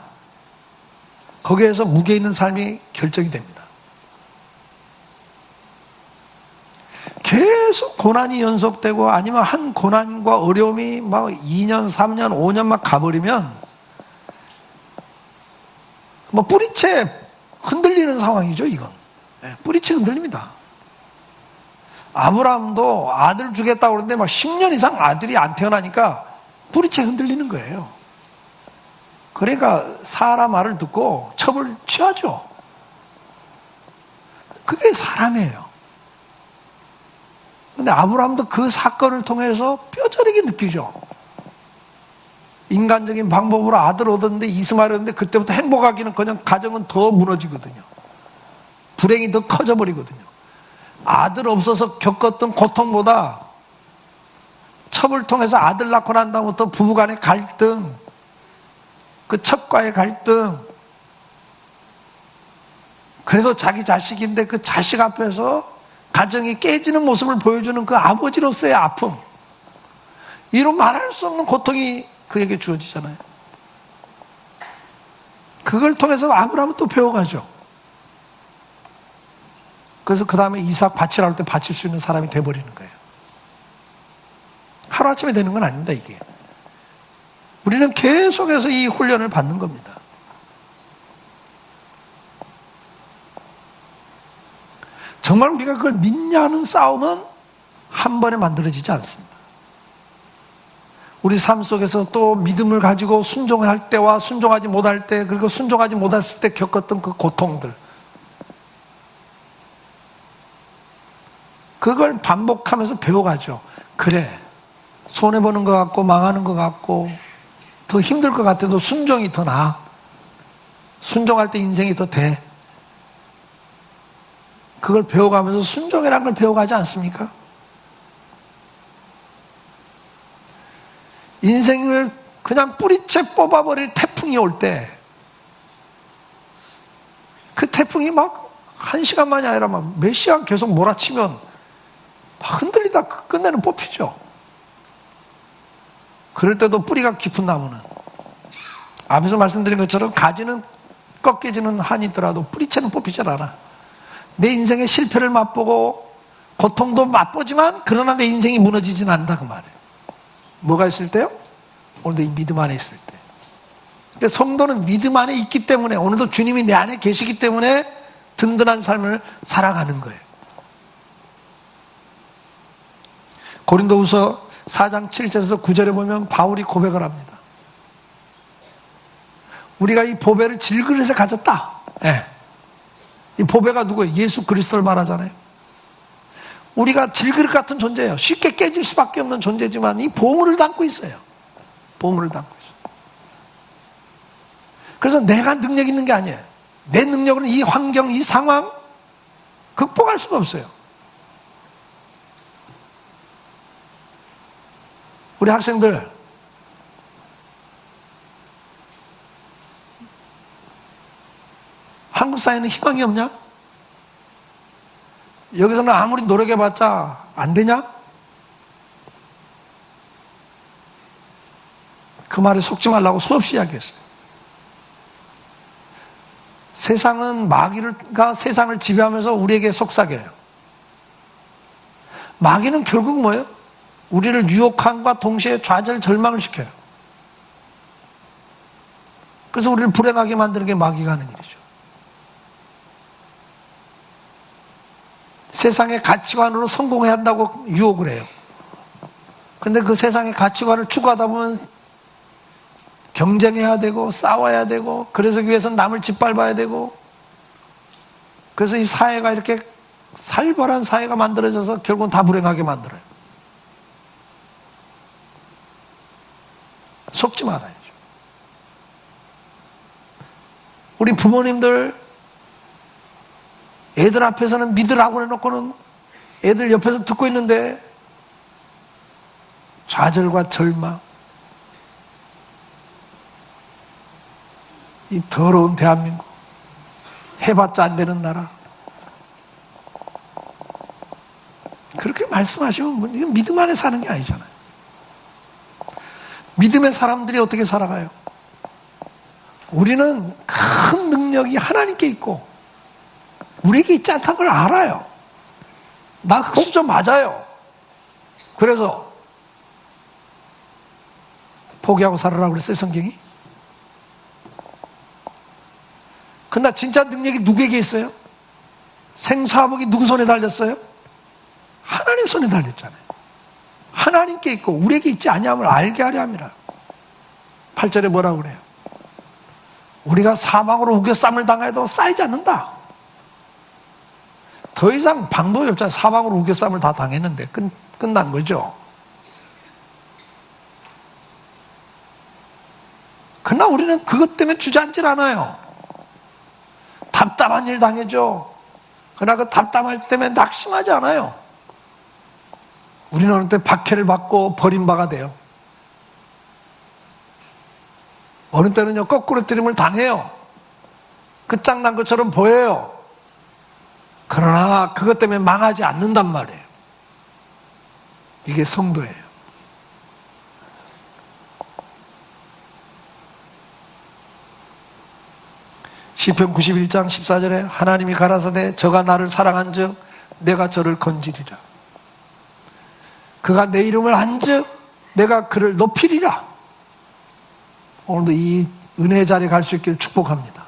Speaker 1: 거기에서 무게 있는 삶이 결정이 됩니다. 계속 고난이 연속되고 아니면 한 고난과 어려움이 막 2년, 3년, 5년 막 가버리면 뭐 뿌리채 흔들리는 상황이죠, 이건. 뿌리채 흔들립니다. 아브라함도 아들 주겠다고 그러는데 막 10년 이상 아들이 안 태어나니까 뿌리채 흔들리는 거예요. 그러니까 사람 말을 듣고 첩을 취하죠. 그게 사람이에요. 근데 아브라함도 그 사건을 통해서 뼈저리게 느끼죠. 인간적인 방법으로 아들 얻었는데 이스마엘 얻었는데 그때부터 행복하기는 그냥 가정은 더 무너지거든요. 불행이 더 커져버리거든요. 아들 없어서 겪었던 고통보다 첩을 통해서 아들 낳고 난 다음부터 부부간의 갈등, 그 첩과의 갈등, 그래도 자기 자식인데 그 자식 앞에서 가정이 깨지는 모습을 보여주는 그 아버지로서의 아픔, 이로 말할 수 없는 고통이 그에게 주어지잖아요. 그걸 통해서 아브라함은 또 배워가죠. 그래서 그 다음에 이삭 바치라 할 때 바칠 수 있는 사람이 돼버리는 거예요. 하루아침에 되는 건 아닙니다, 이게. 우리는 계속해서 이 훈련을 받는 겁니다. 정말 우리가 그걸 믿냐는 싸움은 한 번에 만들어지지 않습니다. 우리 삶 속에서 또 믿음을 가지고 순종할 때와 순종하지 못할 때, 그리고 순종하지 못했을 때 겪었던 그 고통들, 그걸 반복하면서 배워가죠. 그래, 손해보는 것 같고 망하는 것 같고 더 힘들 것 같아도 순종이 더 나아. 순종할 때 인생이 더 돼. 그걸 배워가면서 순종이라는 걸 배워가지 않습니까? 인생을 그냥 뿌리채 뽑아버릴 태풍이 올 때, 그 태풍이 막 한 시간만이 아니라 막 몇 시간 계속 몰아치면 막 흔들리다 끝내는 뽑히죠. 그럴 때도 뿌리가 깊은 나무는, 앞에서 말씀드린 것처럼 가지는 꺾여지는 한이 있더라도 뿌리채는 뽑히질 않아. 내 인생의 실패를 맛보고 고통도 맛보지만 그러나 내 인생이 무너지진 않는다, 그 말이에요. 뭐가 있을 때요? 오늘도 이 믿음 안에 있을 때. 그러니까 성도는 믿음 안에 있기 때문에, 오늘도 주님이 내 안에 계시기 때문에 든든한 삶을 살아가는 거예요. 고린도후서 4장 7절에서 9절에 보면 바울이 고백을 합니다. 우리가 이 보배를 질그릇에 가졌다. 네. 이 보배가 누구예요? 예수 그리스도를 말하잖아요. 우리가 질그릇 같은 존재예요. 쉽게 깨질 수밖에 없는 존재지만 이 보물을 담고 있어요. 보물을 담고 있어요. 그래서 내가 능력 있는 게 아니에요. 내 능력으로는 이 환경, 이 상황 극복할 수가 없어요. 우리 학생들, 한국 사회는 희망이 없냐? 여기서는 아무리 노력해봤자 안 되냐? 그 말에 속지 말라고 수없이 이야기했어요. 세상은 마귀가 세상을 지배하면서 우리에게 속삭여요. 마귀는 결국 뭐예요? 우리를 유혹함과 동시에 좌절, 절망을 시켜요. 그래서 우리를 불행하게 만드는 게 마귀가 하는 일이죠. 세상의 가치관으로 성공해야 한다고 유혹을 해요. 근데 그 세상의 가치관을 추구하다 보면 경쟁해야 되고 싸워야 되고, 그래서 위해서 남을 짓밟아야 되고, 그래서 이 사회가 이렇게 살벌한 사회가 만들어져서 결국은 다 불행하게 만들어요. 속지 말아야죠. 우리 부모님들 애들 앞에서는 믿으라고 해놓고는 애들 옆에서 듣고 있는데 좌절과 절망, 이 더러운 대한민국, 해봤자 안 되는 나라, 그렇게 말씀하시면 이건 믿음 안에 사는 게 아니잖아요. 믿음의 사람들이 어떻게 살아가요? 우리는 큰 능력이 하나님께 있고 우리에게 있지 않다는 걸 알아요. 나 흑수저 맞아요. 그래서 포기하고 살아라고 그랬어요, 성경이? 그러나 진짜 능력이 누구에게 있어요? 생사복이 누구 손에 달렸어요? 하나님 손에 달렸잖아요. 하나님께 있고 우리에게 있지 아니함을 알게 하려 함이라. 8절에 뭐라고 그래요? 우리가 사방으로 우겨쌈을 당해도 쌓이지 않는다. 더 이상 방법이 없잖아요. 사방으로 우겨쌈을 다 당했는데 끝난 거죠. 그러나 우리는 그것 때문에 주저앉질 않아요. 답답한 일 당해죠. 그러나 그 답답할 때문에 낙심하지 않아요. 우리는 어느 때 박해를 받고 버림바가 돼요. 어느 때는요, 거꾸로 때림을 당해요. 끝장난 것처럼 보여요. 그러나 그것 때문에 망하지 않는단 말이에요. 이게 성도예요. 시편 91장 14절에 하나님이 가라사대 저가 나를 사랑한즉 내가 저를 건지리라. 그가 내 이름을 안즉 내가 그를 높이리라. 오늘도 이 은혜의 자리에 갈 수 있기를 축복합니다.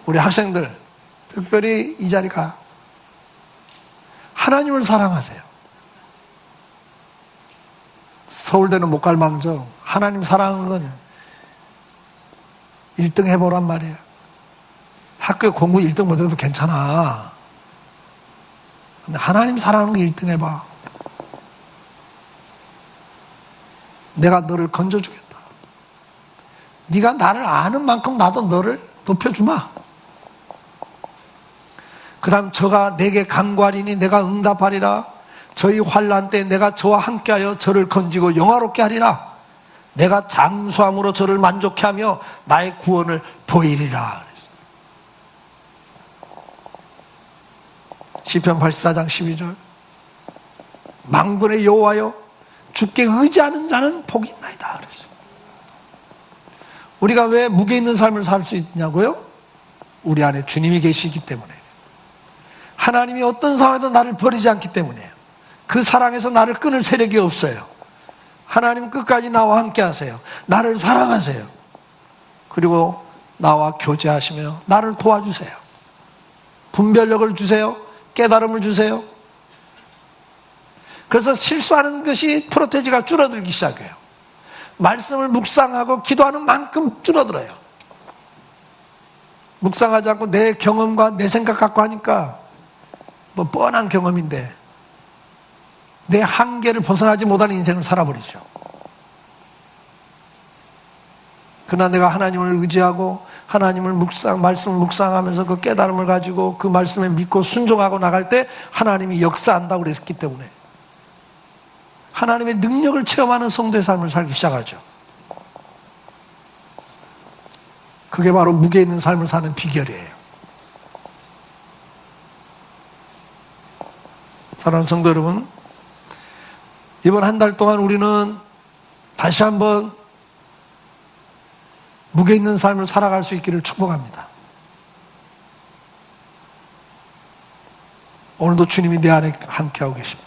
Speaker 1: 우리 학생들 특별히 이 자리 가. 하나님을 사랑하세요. 서울대는 못 갈 망정 하나님 사랑하는 건 1등 해보란 말이에요. 학교에 공부 1등 못해도 괜찮아. 근데 하나님 사랑하는 거 1등 해봐. 내가 너를 건져주겠다. 네가 나를 아는 만큼 나도 너를 높여주마. 그 다음 저가 내게 간구하리니 내가 응답하리라. 저희 환난 때 내가 저와 함께하여 저를 건지고 영화롭게 하리라. 내가 장수함으로 저를 만족해 하며 나의 구원을 보이리라. 시편 84장 12절. 만군의 여호와여 주께 의지하는 자는 복이 있나이다. 그랬어요. 우리가 왜 무게 있는 삶을 살 수 있냐고요? 우리 안에 주님이 계시기 때문에. 하나님이 어떤 상황에도 나를 버리지 않기 때문에. 그 사랑에서 나를 끊을 세력이 없어요. 하나님 끝까지 나와 함께 하세요. 나를 사랑하세요. 그리고 나와 교제하시며 나를 도와주세요. 분별력을 주세요. 깨달음을 주세요. 그래서 실수하는 것이 프로테지가 줄어들기 시작해요. 말씀을 묵상하고 기도하는 만큼 줄어들어요. 묵상하지 않고 내 경험과 내 생각 갖고 하니까 뭐 뻔한 경험인데 내 한계를 벗어나지 못하는 인생을 살아버리죠. 그러나 내가 하나님을 의지하고 하나님을 말씀을 묵상하면서 그 깨달음을 가지고 그 말씀에 믿고 순종하고 나갈 때 하나님이 역사한다고 그랬기 때문에 하나님의 능력을 체험하는 성도의 삶을 살기 시작하죠. 그게 바로 무게 있는 삶을 사는 비결이에요. 사랑하는 성도 여러분, 이번 한 달 동안 우리는 다시 한번 무게 있는 삶을 살아갈 수 있기를 축복합니다. 오늘도 주님이 내 안에 함께하고 계십니다.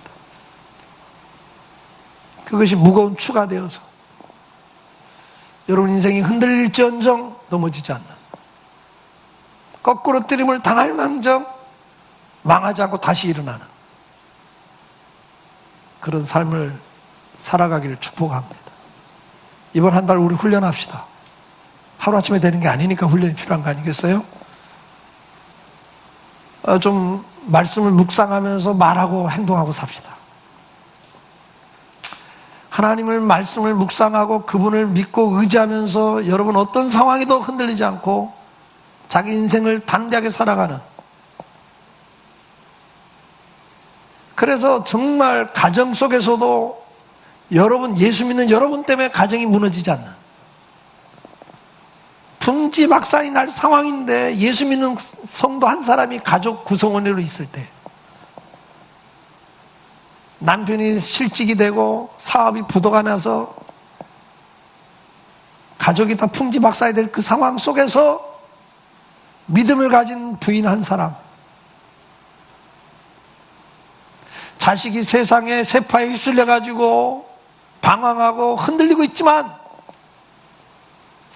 Speaker 1: 그것이 무거운 추가 되어서 여러분 인생이 흔들릴지언정 넘어지지 않는, 거꾸로 뜨림을 당할 망정 망하지 않고 다시 일어나는 그런 삶을 살아가기를 축복합니다. 이번 한 달 우리 훈련합시다. 하루아침에 되는 게 아니니까 훈련이 필요한 거 아니겠어요? 좀 말씀을 묵상하면서 말하고 행동하고 삽시다. 하나님을 말씀을 묵상하고 그분을 믿고 의지하면서 여러분 어떤 상황에도 흔들리지 않고 자기 인생을 담대하게 살아가는, 그래서 정말 가정 속에서도 여러분, 예수 믿는 여러분 때문에 가정이 무너지지 않는, 풍지박산이 날 상황인데 예수 믿는 성도 한 사람이 가족 구성원으로 있을 때 남편이 실직이 되고 사업이 부도가 나서 가족이 다 풍지박산이 될 그 상황 속에서 믿음을 가진 부인 한 사람, 자식이 세상에 세파에 휩쓸려 가지고 방황하고 흔들리고 있지만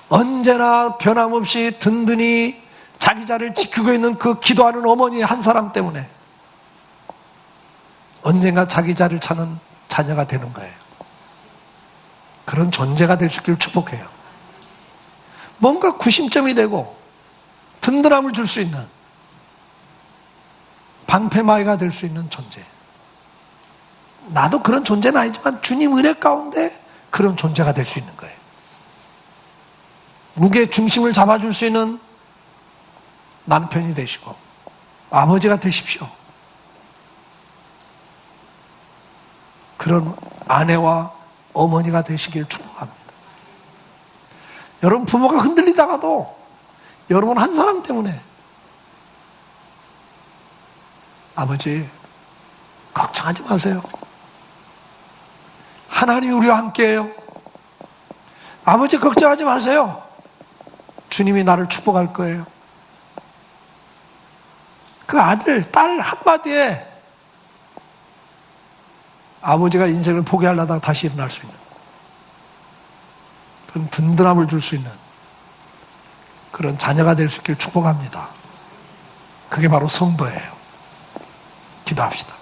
Speaker 1: 언제나 변함없이 든든히 자기 자를 지키고 있는 그 기도하는 어머니 한 사람 때문에 언젠가 자기 자를 찾는 자녀가 되는 거예요. 그런 존재가 될 수 있기를 축복해요. 뭔가 구심점이 되고 든든함을 줄 수 있는 방패마이가 될 수 있는 존재. 나도 그런 존재는 아니지만 주님 은혜 가운데 그런 존재가 될 수 있는 거예요. 무게 중심을 잡아줄 수 있는 남편이 되시고 아버지가 되십시오. 그런 아내와 어머니가 되시길 축복합니다. 여러분 부모가 흔들리다가도 여러분 한 사람 때문에 아버지 걱정하지 마세요. 하나님이 우리와 함께해요. 아버지 걱정하지 마세요. 주님이 나를 축복할 거예요. 그 아들, 딸 한마디에 아버지가 인생을 포기하려다가 다시 일어날 수 있는 그런 든든함을 줄 수 있는 그런 자녀가 될 수 있기를 축복합니다. 그게 바로 성도예요. 기도합시다.